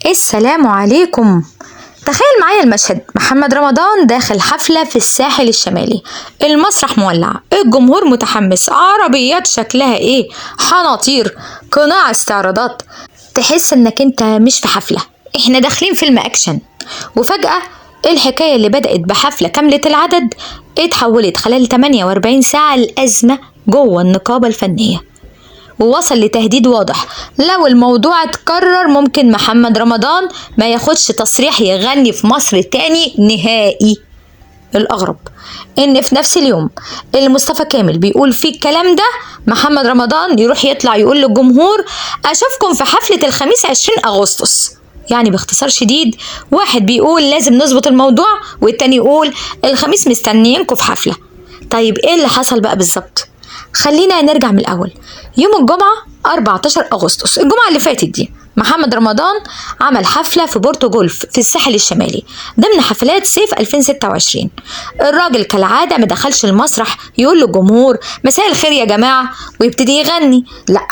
السلام عليكم. تخيل معايا المشهد، محمد رمضان داخل حفلة في الساحل الشمالي، المسرح مولع، الجمهور متحمس، عربيات شكلها ايه، حناطير، قناع استعراضات، تحس انك انت مش في حفلة، احنا داخلين فيلم اكشن. وفجأة الحكاية اللي بدأت بحفلة كاملة العدد اتحولت خلال 48 ساعة لأزمة جوه النقابة الفنية، ووصل لتهديد واضح لو الموضوع اتكرر ممكن محمد رمضان ما ياخدش تصريح يغني في مصر تاني نهائي. الأغرب إن في نفس اليوم اللي مصطفى كامل بيقول فيه الكلام ده، محمد رمضان يروح يطلع يقول للجمهور أشوفكم في حفلة الخميس 20 أغسطس. يعني باختصار شديد، واحد بيقول لازم نظبط الموضوع والتاني يقول الخميس مستنيينكم في حفلة. طيب ايه اللي حصل بقى بالظبط؟ خلينا نرجع من الأول. يوم الجمعة 14 أغسطس، الجمعة اللي فاتت دي، محمد رمضان عمل حفلة في بورتو جولف في الساحل الشمالي ضمن حفلات صيف 2026. الراجل كالعادة ما دخلش المسرح يقول للجمهور مساء الخير يا جماعة ويبتدي يغني، لأ،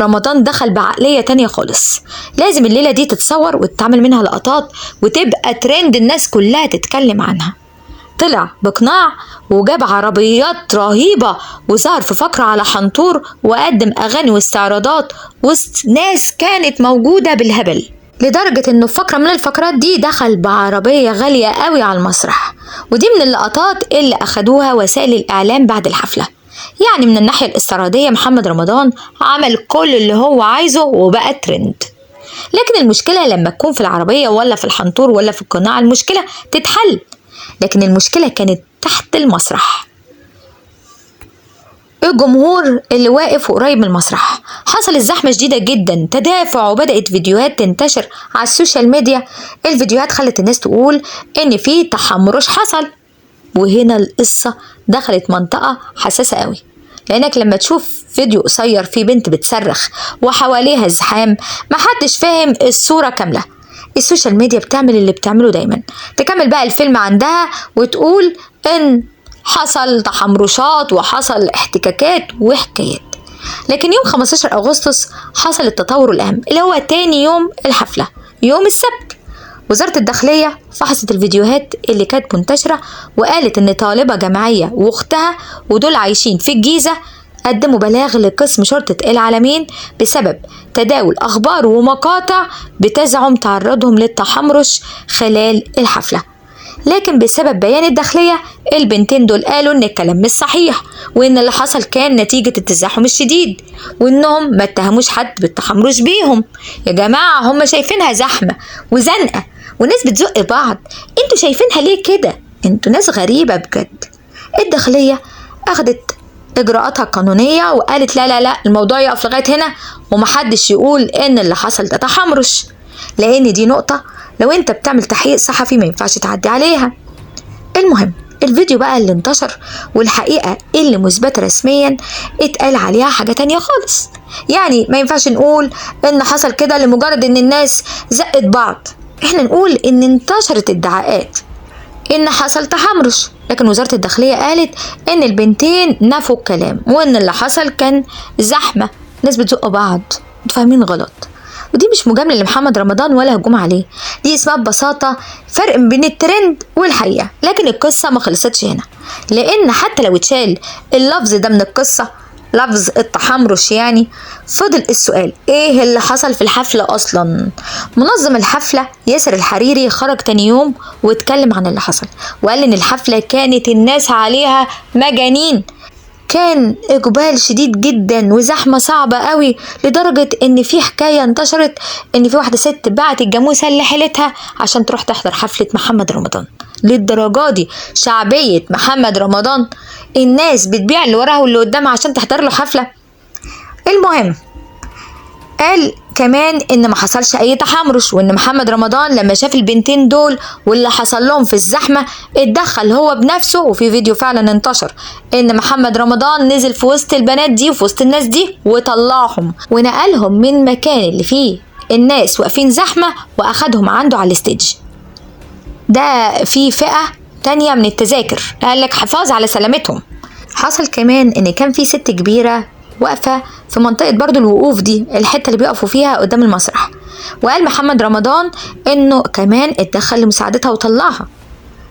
رمضان دخل بعقلية تانية خالص. لازم الليلة دي تتصور وتتعمل منها لقطات وتبقى ترند الناس كلها تتكلم عنها. طلع بقناع وجاب عربيات رهيبة وظهر في فقرة على حنطور وقدم أغاني واستعراضات وسط ناس كانت موجودة بالهبل، لدرجة إنه في فقرة من الفقرات دي دخل بعربية غالية قوي على المسرح. ودي من اللقطات اللي أخدوها وسائل الإعلام بعد الحفلة. يعني من الناحية الاستعراضية محمد رمضان عمل كل اللي هو عايزه وبقى ترند. لكن المشكلة لما تكون في العربية ولا في الحنطور ولا في القناع المشكلة تتحل، لكن المشكلة كانت تحت المسرح. الجمهور اللي واقف قريب من المسرح، حصلت زحمة شديدة جدا، تدافع، وبدأت فيديوهات تنتشر على السوشيال ميديا. الفيديوهات خلت الناس تقول ان في تحمرش حصل. وهنا القصة دخلت منطقة حساسة قوي، لانك لما تشوف فيديو قصير فيه بنت بتصرخ وحواليها زحام محدش فاهم الصورة كاملة. السوشيال ميديا بتعمل اللي بتعمله دايما، تكمل بقى الفيلم عندها وتقول ان حصل تحمرشات وحصل احتكاكات وحكايات. لكن يوم 15 أغسطس حصل التطور الأهم اللي هو تاني يوم الحفلة، يوم السبت. وزارة الداخلية فحصت الفيديوهات اللي كانت منتشرة وقالت ان طالبة جامعية واختها ودول عايشين في الجيزة قدموا بلاغ لقسم شرطة العلمين بسبب تداول أخبار ومقاطع بتزعم تعرضهم للتحمرش خلال الحفلة. لكن بسبب بيان الداخلية البنتين دول قالوا ان الكلام مش صحيح، وان اللي حصل كان نتيجة التزاحم الشديد، وانهم ما اتهموش حد بالتحمرش بيهم. يا جماعة هم شايفينها زحمة وزنقة وناس بتزق بعض، انتوا شايفينها ليه كده؟ انتوا ناس غريبة بجد. الداخلية اخدت اجراءاتها القانونية وقالت لا لا لا، الموضوع يقف لغاية هنا ومحدش يقول ان اللي حصل ده تحمرش، لان دي نقطة لو انت بتعمل تحقيق صحفي ما ينفعش تعدي عليها. المهم الفيديو بقى اللي انتشر والحقيقة اللي مثبتة رسميا اتقال عليها حاجة تانية خالص. يعني ما ينفعش نقول ان حصل كده لمجرد ان الناس زقت بعض، احنا نقول ان انتشرت ادعاءات ان حصل تحمرش، لكن وزارة الداخلية قالت ان البنتين نفوا الكلام وان اللي حصل كان زحمة، ناس بتزق بعض، انتوا فاهمين غلط. ودي مش مجاملة لمحمد رمضان ولا هجوم عليه، دي اسمها ببساطة فرق بين الترند والحقيقة. لكن القصة ما خلصتش هنا، لان حتى لو اتشال اللفظ ده من القصة، لفظ التحمرش، يعني فضل السؤال ايه اللي حصل في الحفلة اصلا. منظم الحفلة ياسر الحريري خرج تاني يوم واتكلم عن اللي حصل وقال ان الحفلة كانت الناس عليها مجانين، كان إقبال شديد جدا وزحمة صعبة قوي، لدرجة ان في حكاية انتشرت ان في واحدة ست باعت الجاموسة اللي حيلتها عشان تروح تحضر حفلة محمد رمضان. للدرجة دي شعبية محمد رمضان، الناس بتبيع اللي وراها واللي قدامها عشان تحضر له حفلة. المهم قال كمان ان ما حصلش اي تحمرش، وان محمد رمضان لما شاف البنتين دول واللي حصل لهم في الزحمة اتدخل هو بنفسه. وفي فيديو فعلا انتشر ان محمد رمضان نزل في وسط البنات دي وفي وسط الناس دي وطلعهم ونقلهم من مكان اللي فيه الناس واقفين زحمة واخدهم عنده على الستيج. ده في فئة تانية من التذاكر، قال لك حفاظ على سلامتهم. حصل كمان ان كان في ست كبيرة واقفة في منطقة برضو الوقوف دي، الحتة اللي بيقفوا فيها قدام المسرح، وقال محمد رمضان انه كمان اتدخل لمساعدتها وطلعها.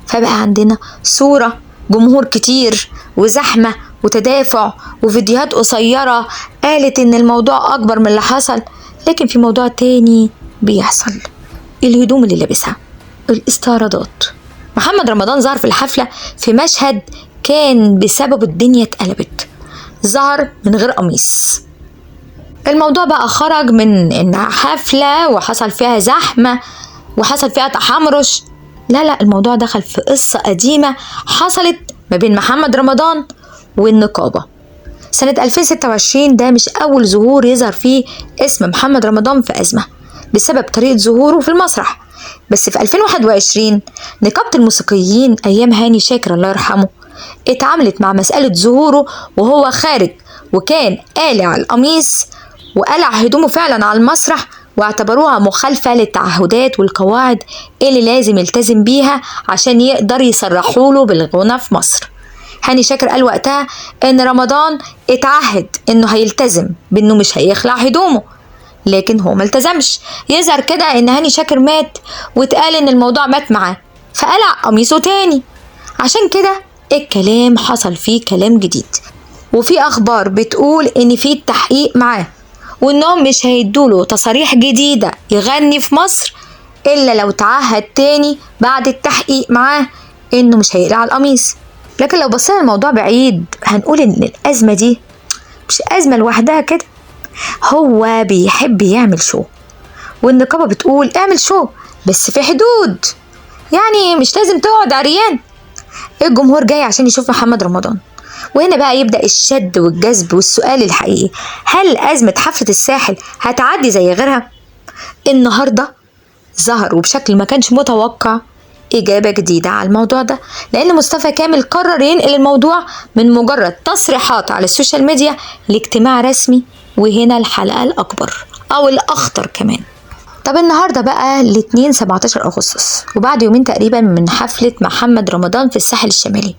فبقى عندنا صورة جمهور كتير وزحمة وتدافع وفيديوهات قصيرة قالت ان الموضوع اكبر من اللي حصل، لكن في موضوع تاني بيحصل، الهدوم اللي لابسها، الاستعراضات. محمد رمضان ظهر في الحفلة في مشهد كان بسبب الدنيا اتقلبت، ظهر من غير قميص. الموضوع بقى خرج من انها حفلة وحصل فيها زحمة وحصل فيها تحمرش، لا الموضوع دخل في قصة قديمة حصلت ما بين محمد رمضان والنقابة سنة 2026. ده مش أول ظهور يظهر فيه اسم محمد رمضان في أزمة بسبب طريقة ظهوره في المسرح. بس في 2021 نقابة الموسيقيين أيام هاني شاكر الله يرحمه اتعاملت مع مسألة ظهوره وهو خارج وكان قالع القميص وقلع هدومه فعلا على المسرح، واعتبروها مخالفة للتعهدات والقواعد اللي لازم يلتزم بيها عشان يقدر يصرحوا له بالغنى في مصر. هاني شاكر قال وقتها ان رمضان اتعهد انه هيلتزم بانه مش هيخلع هدومه، لكن هو ملتزمش. يظهر كده ان هاني شاكر مات واتقال ان الموضوع مات معاه فقلع قميصه تاني، عشان كده الكلام حصل فيه كلام جديد، وفي اخبار بتقول ان في التحقيق معاه وانهم مش هيدوله تصاريح جديدة يغني في مصر الا لو تعهد تاني بعد التحقيق معاه انه مش هيقلع القميص. لكن لو بصينا الموضوع بعيد هنقول ان الازمة دي مش ازمة لوحدها كده، هو بيحب يعمل شو، والنقابة بتقول اعمل شو بس في حدود، يعني مش لازم تقعد عريان. الجمهور جاي عشان يشوف محمد رمضان، وهنا بقى يبدأ الشد والجذب والسؤال الحقيقي، هل أزمة حفلة الساحل هتعدي زي غيرها؟ النهاردة ظهر وبشكل ما كانش متوقع إجابة جديدة على الموضوع ده، لأن مصطفى كامل قرر ينقل الموضوع من مجرد تصريحات على السوشيال ميديا لاجتماع رسمي، وهنا الحلقة الأكبر أو الأخطر كمان. طب النهاردة بقى الاثنين 17 أغسطس وبعد يومين تقريبا من حفلة محمد رمضان في الساحل الشمالي،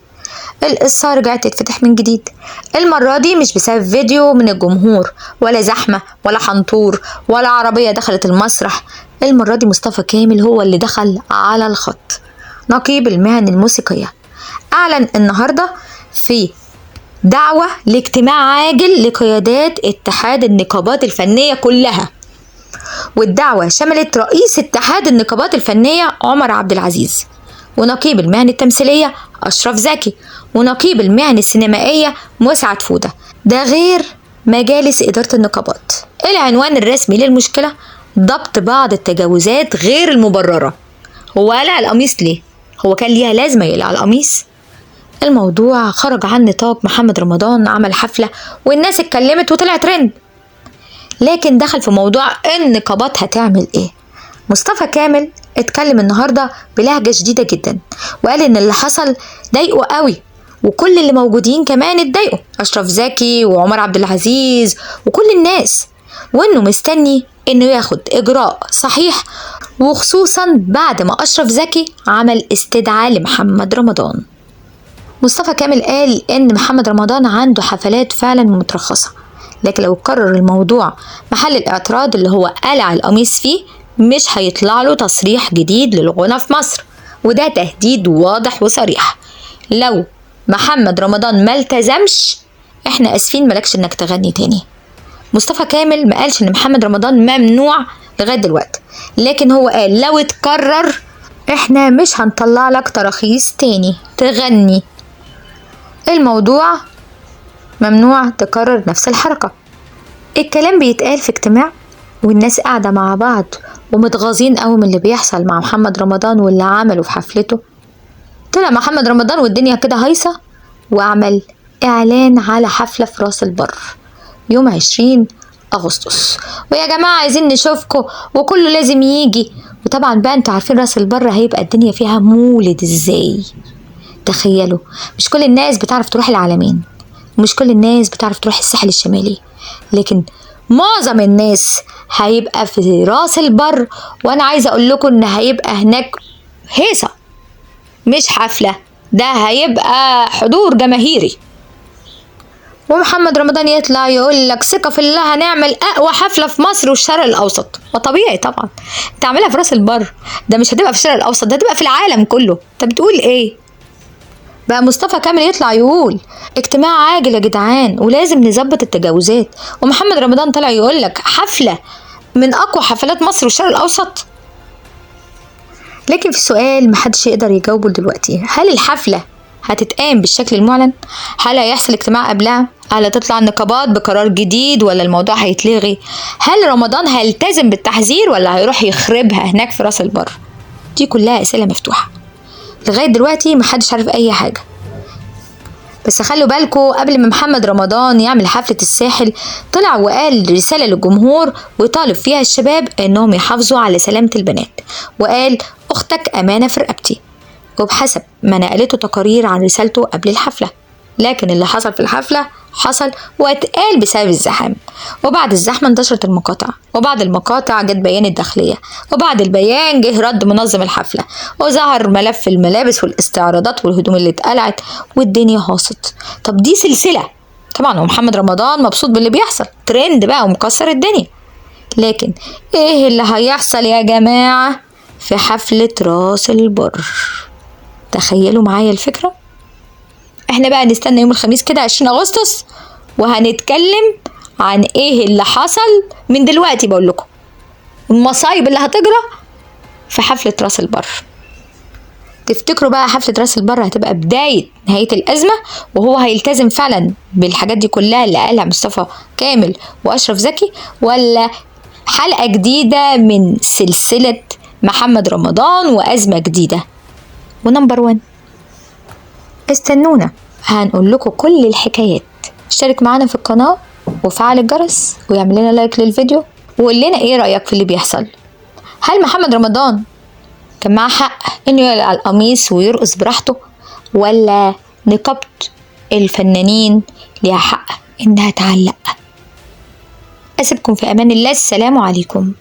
القصة رجعت تتفتح من جديد، المرة دي مش بسبب فيديو من الجمهور ولا زحمة ولا حنطور ولا عربية دخلت المسرح، المرة دي مصطفى كامل هو اللي دخل على الخط. نقيب المهن الموسيقية أعلن النهاردة في دعوة لاجتماع عاجل لقيادات اتحاد النقابات الفنية كلها، والدعوة شملت رئيس اتحاد النقابات الفنية عمر عبد العزيز، ونقيب المهن التمثيلية أشرف زكي، ونقيب المهن السينمائية مسعد فودة، ده غير مجالس إدارة النقابات. العنوان الرسمي للمشكلة ضبط بعض التجاوزات غير المبررة. هو قلع القميص ليه؟ هو كان ليها لازمة يقلع القميص؟ الموضوع خرج عن نطاق محمد رمضان، عمل حفلة والناس اتكلمت وطلع ترند، لكن دخل في موضوع النقابات هتعمل ايه. مصطفى كامل اتكلم النهارده بلهجة شديدة جدا وقال ان اللي حصل ضايقه قوي، وكل اللي موجودين كمان اتضايقوا، اشرف زكي وعمر عبد العزيز وكل الناس، وانه مستني انه ياخد اجراء صحيح، وخصوصا بعد ما اشرف زكي عمل استدعاء لمحمد رمضان. مصطفى كامل قال ان محمد رمضان عنده حفلات فعلا مترخصة، لكن لو قرر الموضوع محل الاعتراض اللي هو قلع القميص فيه مش هيطلع له تصريح جديد للغنى في مصر، وده تهديد واضح وصريح. لو محمد رمضان ما التزمش احنا اسفين ملكش انك تغني تاني. مصطفى كامل ما قالش ان محمد رمضان ممنوع لغاية دلوقتي، لكن هو قال لو اتكرر احنا مش هنطلع لك تراخيص تاني تغني، الموضوع ممنوع تكرر نفس الحركة. الكلام بيتقال في اجتماع والناس قاعدة مع بعض ومتغاظين قوي من اللي بيحصل مع محمد رمضان واللي عمله في حفلته. طلع محمد رمضان والدنيا كده هايصة وعمل اعلان على حفلة في راس البر يوم 20 أغسطس، ويا جماعة عايزين نشوفكم وكله لازم يجي. وطبعا بقى انتوا عارفين راس البر هيبقى الدنيا فيها مولد ازاي. تخيلوا مش كل الناس بتعرف تروح العلمين، ومش كل الناس بتعرف تروح الساحل الشمالي، لكن معظم الناس هيبقى في راس البر، وانا عايزه اقول لكم ان هيبقى هناك هيصه مش حفله، ده هيبقى حضور جماهيري. ومحمد رمضان يطلع يقول لك ثقة في الله هنعمل أقوى حفلة في مصر والشرق الأوسط. وطبيعي طبعا تعملها في راس البر، ده مش هتبقى في الشرق الأوسط، ده هتبقى في العالم كله. انت بتقول ايه؟ بقى مصطفى كامل يطلع يقول اجتماع عاجل يا جدعان ولازم نظبط التجاوزات، ومحمد رمضان طلع يقول لك حفلة من أقوى حفلات مصر والشرق الأوسط. لكن في سؤال محدش يقدر يجاوبه دلوقتي، هل الحفلة هتتقام بالشكل المعلن؟ هل هيحصل اجتماع قبلها؟ هل هتطلع النقابات بقرار جديد ولا الموضوع هيتلغي؟ هل رمضان هيلتزم بالتحذير ولا هيروح يخربها هناك في راس البر؟ دي كلها أسئلة مفتوحة لغاية دلوقتي محدش عارف أي حاجة. بس خلوا بالكوا قبل ما محمد رمضان يعمل حفلة الساحل طلع وقال رسالة للجمهور وطالب فيها الشباب انهم يحافظوا على سلامة البنات، وقال اختك امانة في رقبتي، وبحسب ما نقلته تقارير عن رسالته قبل الحفلة. لكن اللي حصل في الحفلة حصل واتقال بسبب الزحام، وبعد الزحمة انتشرت المقاطع، وبعد المقاطع جت بيان الداخلية، وبعد البيان جه رد منظم الحفلة، وظهر ملف الملابس والاستعراضات والهدوم اللي اتقلعت، والدنيا هاصت. طب دي سلسلة طبعا، ومحمد رمضان مبسوط باللي بيحصل، ترند بقى ومكسر الدنيا. لكن ايه اللي هيحصل يا جماعة في حفلة راس البر؟ تخيلوا معايا الفكرة. احنا بقى نستنى يوم الخميس كده 20 أغسطس وهنتكلم عن ايه اللي حصل من دلوقتي. بقول لكم المصايب اللي هتجرى في حفلة راس البر. تفتكروا بقى حفلة راس البر هتبقى بداية نهاية الأزمة وهو هيلتزم فعلا بالحاجات دي كلها اللي قالها مصطفى كامل وأشرف زكي، ولا حلقة جديدة من سلسلة محمد رمضان وأزمة جديدة؟ ونمبر 1 استنونا هنقول لكم كل الحكايات. اشترك معانا في القناة وفعل الجرس ويعمل لنا لايك للفيديو وقول لنا ايه رأيك في اللي بيحصل. هل محمد رمضان كان معاه حق انه يقلع القميص ويرقص براحته، ولا نقابة الفنانين ليها حق انها تعلق؟ اسيبكم في امان الله، السلام عليكم.